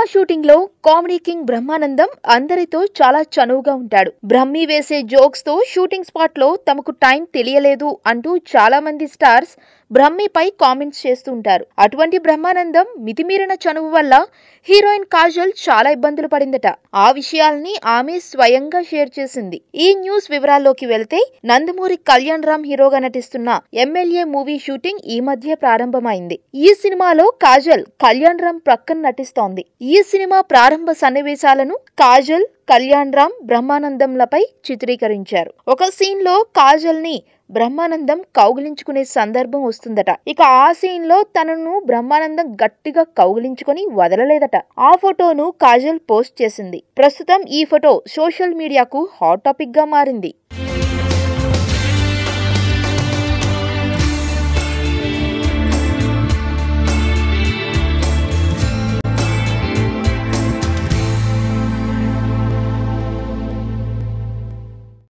Cinema shooting లో comedy king Brahmanandam అందరితో చాలా చనువుగా ఉంటాడు. బ్రహ్మి వేసే జోక్స్ తో షూటింగ్ స్పాట్ లో తమకు టైం తెలియలేదు అంటూ చాలా మంది స్టార్స్ బ్రహ్మిపై కామెంట్స్ చేస్తుంటారు. అటువంటి బ్రహ్మానందం మితిమీరిన చనువు వల్ల హీరోయిన్ కాజల్ చాలా ఇబ్బందులు పడిందట. ఆ విషయాల్ని ఆమె స్వయంగా షేర్ చేసింది. ఈ న్యూస్ వివరాల్లోకి వెళ్తే, నందమూరి కళ్యాణ్ రామ్ హీరోగా నటిస్తున్న ఎమ్మెల్యే మూవీ షూటింగ్ ఈ మధ్య ప్రారంభమైంది. ఈ సినిమాలో కాజల్ కళ్యాణ్ రామ్ ప్రక్కన నటిస్తోంది. ఈ సినిమా ప్రారంభ సన్నివేశాలను కాజల్, కళ్యాణ్ రామ్, బ్రహ్మానందంలపై చిత్రీకరించారు. ఒక సీన్ లో కాజల్ ని బ్రహ్మానందం కౌగిలించుకునే సందర్భం వస్తుందట. ఇక ఆ సీన్ లో తనను బ్రహ్మానందం గట్టిగా కౌగిలించుకొని వదలలేదట. ఆ ఫోటోను కాజల్ పోస్ట్ చేసింది. ప్రస్తుతం ఈ ఫోటో సోషల్ మీడియాకు హాట్ టాపిక్ గా మారింది.